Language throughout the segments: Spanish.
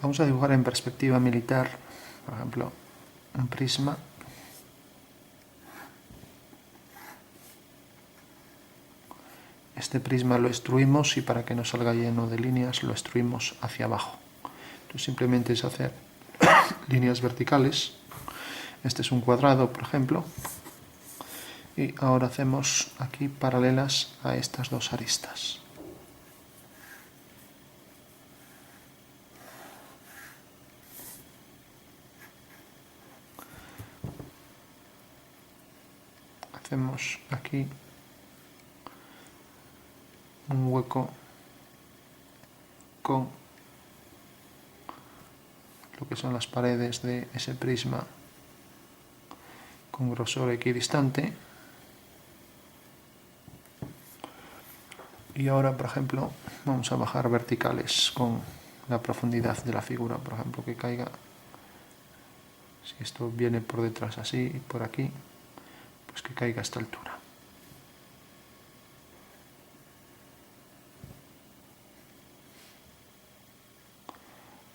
Vamos a dibujar en perspectiva militar, por ejemplo, un prisma. Este prisma lo extruimos y para que no salga lleno de líneas lo extruimos hacia abajo. Entonces simplemente es hacer líneas verticales. Este es un cuadrado, por ejemplo. Y ahora hacemos aquí paralelas a estas dos aristas. Hacemos aquí un hueco con lo que son las paredes de ese prisma con grosor equidistante. Y ahora, por ejemplo, vamos a bajar verticales con la profundidad de la figura, por ejemplo, que caiga. Si esto viene por detrás así y por aquí, pues que caiga a esta altura.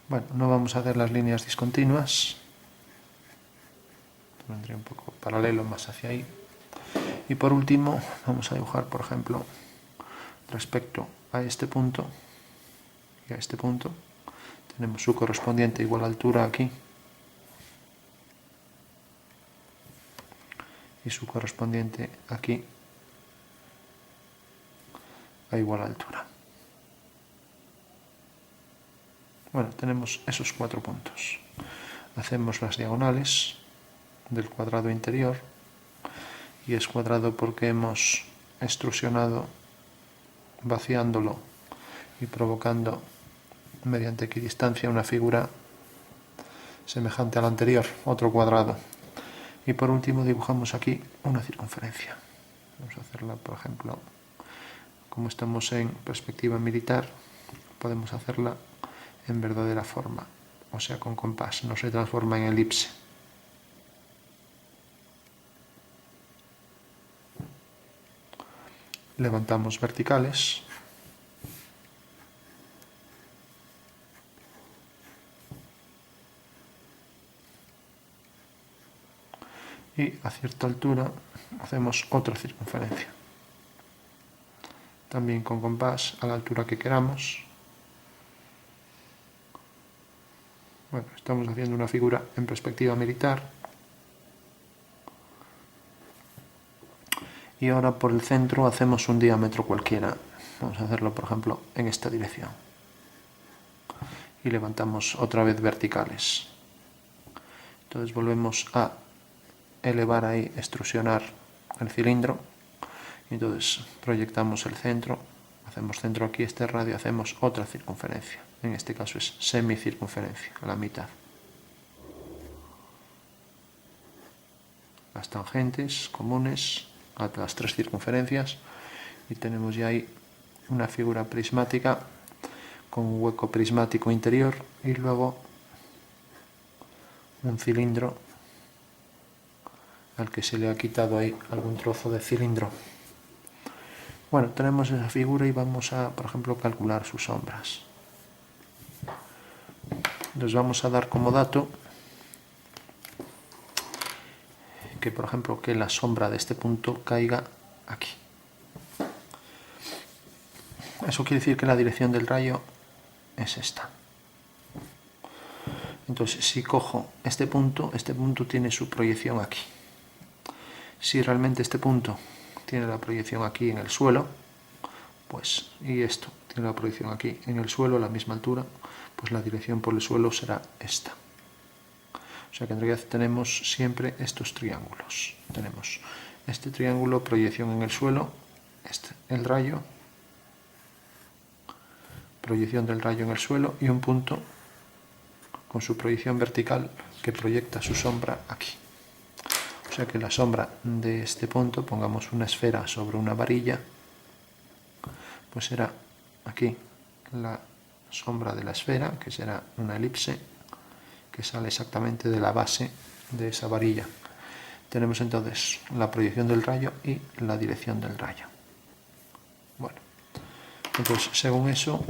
Bueno, no vamos a hacer las líneas discontinuas. Vendría un poco paralelo más hacia ahí. Y por último, vamos a dibujar, por ejemplo, respecto a este punto y a este punto. Tenemos su correspondiente igual altura aquí. Y su correspondiente aquí a igual altura. Bueno, tenemos esos 4 puntos. Hacemos las diagonales del cuadrado interior, y es cuadrado porque hemos extrusionado vaciándolo y provocando mediante equidistancia una figura semejante a la anterior, otro cuadrado. Y por último dibujamos aquí una circunferencia. Vamos a hacerla, por ejemplo, como estamos en perspectiva militar, podemos hacerla en verdadera forma, o sea, con compás, no se transforma en elipse. Levantamos verticales. Y a cierta altura hacemos otra circunferencia. También con compás a la altura que queramos. Bueno, estamos haciendo una figura en perspectiva militar. Y ahora por el centro hacemos un diámetro cualquiera. Vamos a hacerlo, por ejemplo, en esta dirección. Y levantamos otra vez verticales. Entonces volvemos a elevar ahí, extrusionar el cilindro. Entonces proyectamos el centro, hacemos centro aquí, este radio, hacemos otra circunferencia. En este caso es semicircunferencia, a la mitad. Las tangentes comunes a las 3 circunferencias y tenemos ya ahí una figura prismática con un hueco prismático interior y luego un cilindro al que se le ha quitado ahí algún trozo de cilindro. Bueno, tenemos esa figura y vamos a, por ejemplo, calcular sus sombras. Nos vamos a dar como dato que, por ejemplo, que la sombra de este punto caiga aquí. Eso quiere decir que la dirección del rayo es esta. Entonces, si cojo este punto tiene su proyección aquí. Si realmente este punto tiene la proyección aquí en el suelo, pues, y esto tiene la proyección aquí en el suelo, a la misma altura, pues la dirección por el suelo será esta. O sea que en realidad tenemos siempre estos triángulos. Tenemos este triángulo, proyección en el suelo, el rayo, proyección del rayo en el suelo y un punto con su proyección vertical que proyecta su sombra aquí. O sea que la sombra de este punto, pongamos una esfera sobre una varilla, pues será aquí la sombra de la esfera, que será una elipse, que sale exactamente de la base de esa varilla. Tenemos entonces la proyección del rayo y la dirección del rayo. Bueno, entonces según eso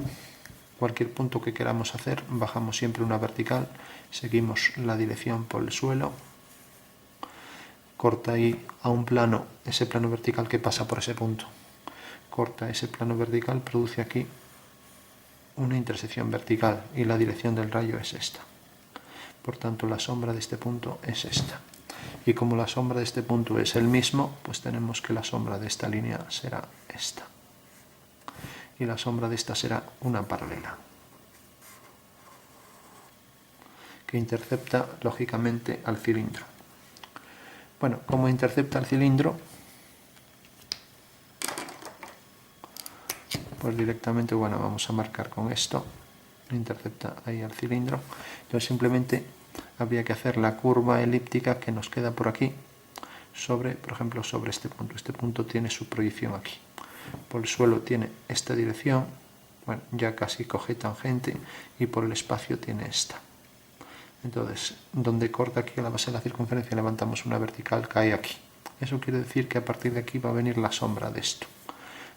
cualquier punto que queramos hacer, bajamos siempre una vertical, seguimos la dirección por el suelo, corta ahí a un plano, ese plano vertical que pasa por ese punto, corta ese plano vertical, produce aquí una intersección vertical y la dirección del rayo es esta. Por tanto, la sombra de este punto es esta. Y como la sombra de este punto es el mismo, pues tenemos que la sombra de esta línea será esta. Y la sombra de esta será una paralela, que intercepta lógicamente al cilindro. Bueno, como intercepta al cilindro, pues directamente, bueno, vamos a marcar con esto, intercepta ahí al cilindro. Entonces simplemente habría que hacer la curva elíptica que nos queda por aquí, sobre, por ejemplo, sobre este punto. Este punto tiene su proyección aquí. Por el suelo tiene esta dirección, bueno, ya casi coge tangente, y por el espacio tiene esta. Entonces, donde corta aquí a la base de la circunferencia, levantamos una vertical, cae aquí. Eso quiere decir que a partir de aquí va a venir la sombra de esto.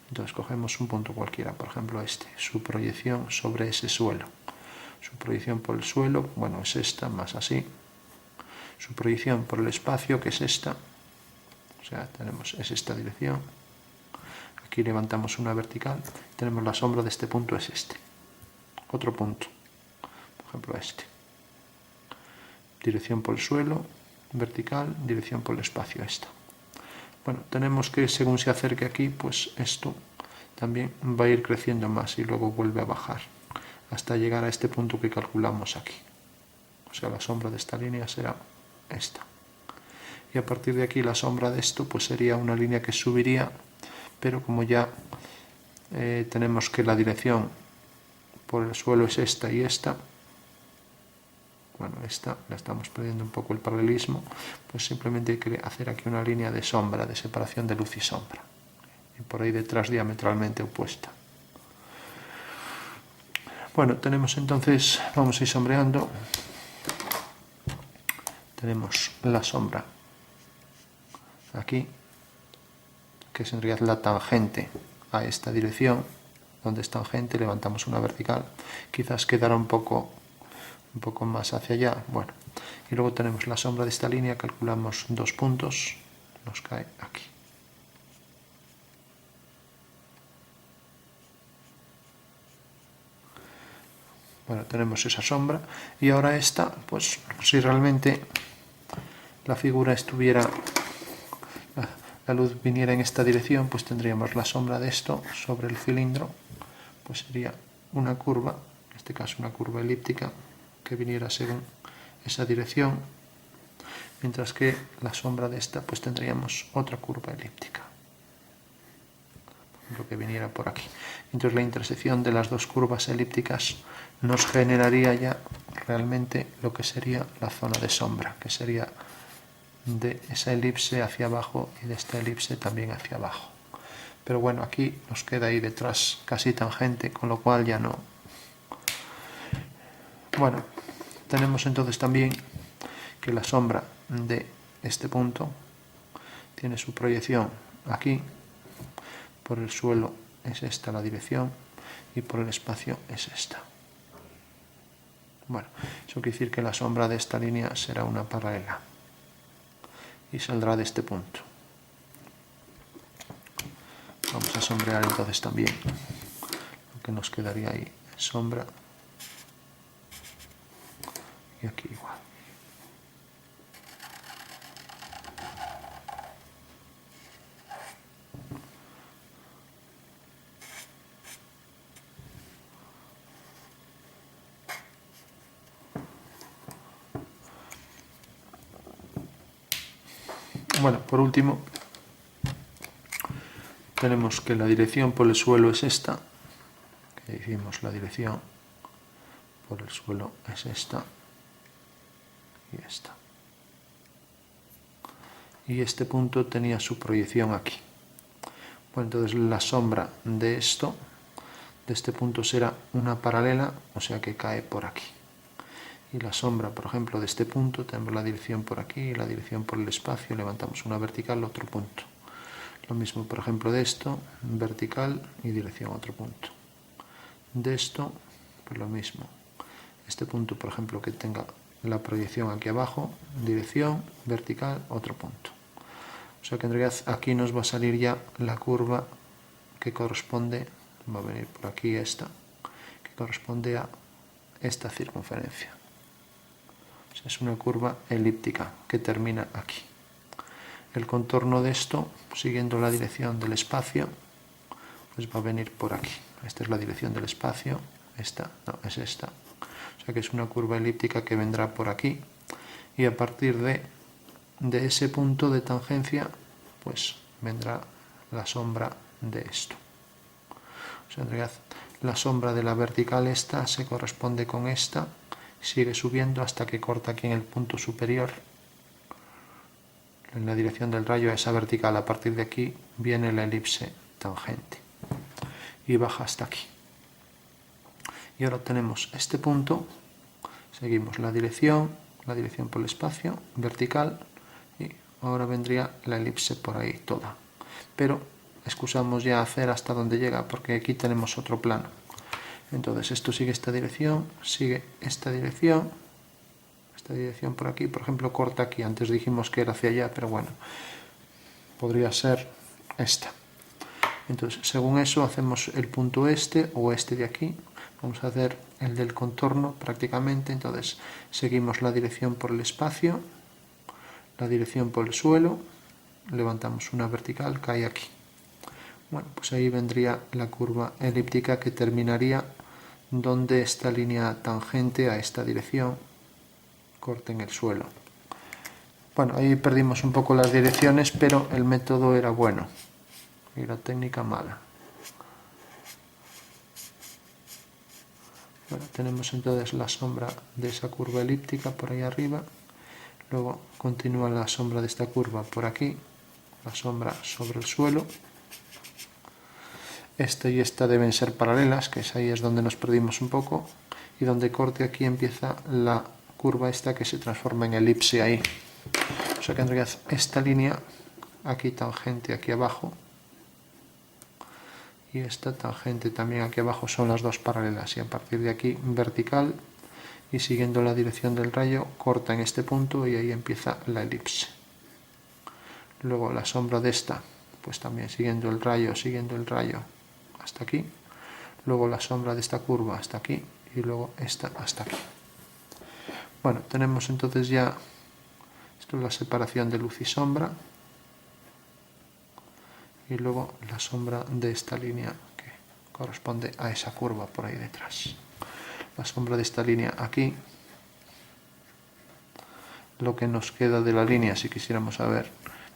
Entonces cogemos un punto cualquiera, por ejemplo este, su proyección sobre ese suelo. Su proyección por el suelo, bueno, es esta, más así. Su proyección por el espacio, que es esta, o sea, es esta dirección. Aquí levantamos una vertical, tenemos la sombra de este punto, es este. Otro punto, por ejemplo este. Dirección por el suelo, vertical, dirección por el espacio, esta. Bueno, tenemos que, según se acerque aquí, pues esto también va a ir creciendo más y luego vuelve a bajar, hasta llegar a este punto que calculamos aquí. O sea, la sombra de esta línea será esta. Y a partir de aquí la sombra de esto pues sería una línea que subiría, pero como ya tenemos que la dirección por el suelo es esta y esta, bueno, esta la estamos perdiendo un poco el paralelismo, pues simplemente hay que hacer aquí una línea de sombra, de separación de luz y sombra, y por ahí detrás diametralmente opuesta. Bueno, tenemos entonces, vamos a ir sombreando, tenemos la sombra aquí, que es en realidad la tangente a esta dirección, donde es tangente, levantamos una vertical, quizás quedará un poco más hacia allá, bueno, y luego tenemos la sombra de esta línea, calculamos 2 puntos, nos cae aquí. Bueno, tenemos esa sombra, y ahora esta, pues si realmente la figura estuviera, la luz viniera en esta dirección, pues tendríamos la sombra de esto sobre el cilindro, pues sería una curva, en este caso una curva elíptica, que viniera según esa dirección, mientras que la sombra de esta pues tendríamos otra curva elíptica, lo que viniera por aquí. Entonces la intersección de las dos curvas elípticas nos generaría ya realmente lo que sería la zona de sombra, que sería de esa elipse hacia abajo y de esta elipse también hacia abajo. Pero bueno, aquí nos queda ahí detrás casi tangente, con lo cual ya no. Bueno, tenemos entonces también que la sombra de este punto tiene su proyección aquí, por el suelo es esta la dirección y por el espacio es esta. Bueno, eso quiere decir que la sombra de esta línea será una paralela y saldrá de este punto. Vamos a sombrear entonces también lo que nos quedaría ahí, sombra, y aquí igual. Bueno, por último, tenemos que la dirección por el suelo es esta, que decimos la dirección por el suelo es esta y esta. Y este punto tenía su proyección aquí. Bueno, entonces la sombra de esto, de este punto, será una paralela, o sea que cae por aquí. Y la sombra, por ejemplo, de este punto, tenemos la dirección por aquí, la dirección por el espacio, levantamos una vertical, otro punto. Lo mismo, por ejemplo, de esto, vertical y dirección a otro punto. De esto, pues lo mismo. Este punto, por ejemplo, que tenga la proyección aquí abajo, dirección, vertical, otro punto. O sea que en realidad aquí nos va a salir ya la curva que corresponde, va a venir por aquí esta, que corresponde a esta circunferencia. O sea, es una curva elíptica que termina aquí. El contorno de esto, siguiendo la dirección del espacio, pues va a venir por aquí. Esta es la dirección del espacio, esta, no, es esta. O sea que es una curva elíptica que vendrá por aquí y a partir de ese punto de tangencia, pues vendrá la sombra de esto. O sea, en realidad la sombra de la vertical esta se corresponde con esta, sigue subiendo hasta que corta aquí en el punto superior, en la dirección del rayo a esa vertical. A partir de aquí viene la elipse tangente y baja hasta aquí. Y ahora tenemos este punto, seguimos la dirección por el espacio, vertical, y ahora vendría la elipse por ahí toda. Pero excusamos ya hacer hasta donde llega, porque aquí tenemos otro plano. Entonces esto sigue esta dirección por aquí, por ejemplo corta aquí, antes dijimos que era hacia allá, pero bueno, podría ser esta. Entonces según eso hacemos el punto este o este de aquí, vamos a hacer el del contorno prácticamente. Entonces seguimos la dirección por el espacio, la dirección por el suelo, levantamos una vertical, cae aquí. Bueno, pues ahí vendría la curva elíptica que terminaría donde esta línea tangente a esta dirección corte en el suelo. Bueno, ahí perdimos un poco las direcciones, pero el método era bueno y la técnica mala. Bueno, tenemos entonces la sombra de esa curva elíptica por ahí arriba, luego continúa la sombra de esta curva por aquí, la sombra sobre el suelo. Esta y esta deben ser paralelas, que ahí es donde nos perdimos un poco, y donde corte aquí empieza la curva esta que se transforma en elipse ahí. O sea que en realidad esta línea, aquí tangente aquí abajo, y esta tangente también aquí abajo son las dos paralelas, y a partir de aquí vertical, y siguiendo la dirección del rayo, corta en este punto y ahí empieza la elipse. Luego la sombra de esta, pues también siguiendo el rayo hasta aquí, luego la sombra de esta curva hasta aquí y luego esta hasta aquí. Bueno, tenemos entonces ya, esto es la separación de luz y sombra, y luego la sombra de esta línea que corresponde a esa curva por ahí detrás. La sombra de esta línea aquí, lo que nos queda de la línea, si quisiéramos saber,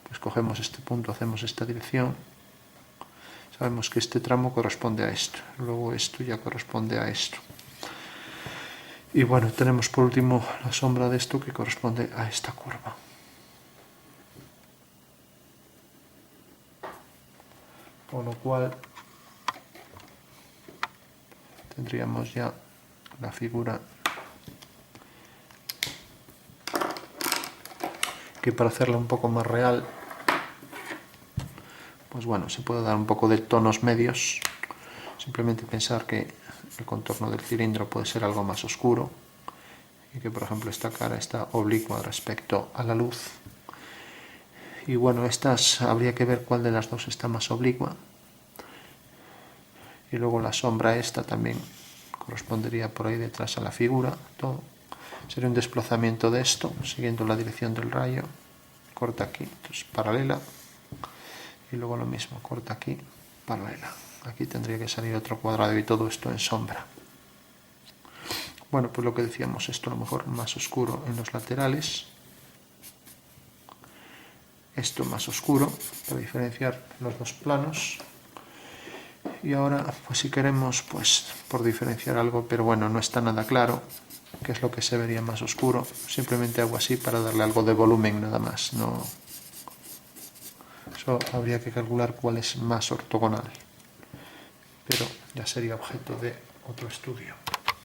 pues cogemos este punto, hacemos esta dirección. Sabemos que este tramo corresponde a esto, luego esto ya corresponde a esto. Y bueno, tenemos por último la sombra de esto que corresponde a esta curva. Con lo cual tendríamos ya la figura que, para hacerla un poco más real, pues bueno, se puede dar un poco de tonos medios. Simplemente pensar que el contorno del cilindro puede ser algo más oscuro y que, por ejemplo, esta cara está oblicua respecto a la luz. Y bueno, estas habría que ver cuál de las dos está más oblicua. Y luego la sombra esta también correspondería por ahí detrás a la figura. Todo sería un desplazamiento de esto, siguiendo la dirección del rayo. Corta aquí, entonces paralela. Y luego lo mismo, corta aquí, paralela. Aquí tendría que salir otro cuadrado y todo esto en sombra. Bueno, pues lo que decíamos, esto a lo mejor más oscuro en los laterales. Esto más oscuro, para diferenciar los dos planos. Y ahora, pues si queremos, pues por diferenciar algo, pero bueno, no está nada claro qué es lo que se vería más oscuro. Simplemente hago así para darle algo de volumen nada más. No... Eso habría que calcular cuál es más ortogonal, pero ya sería objeto de otro estudio.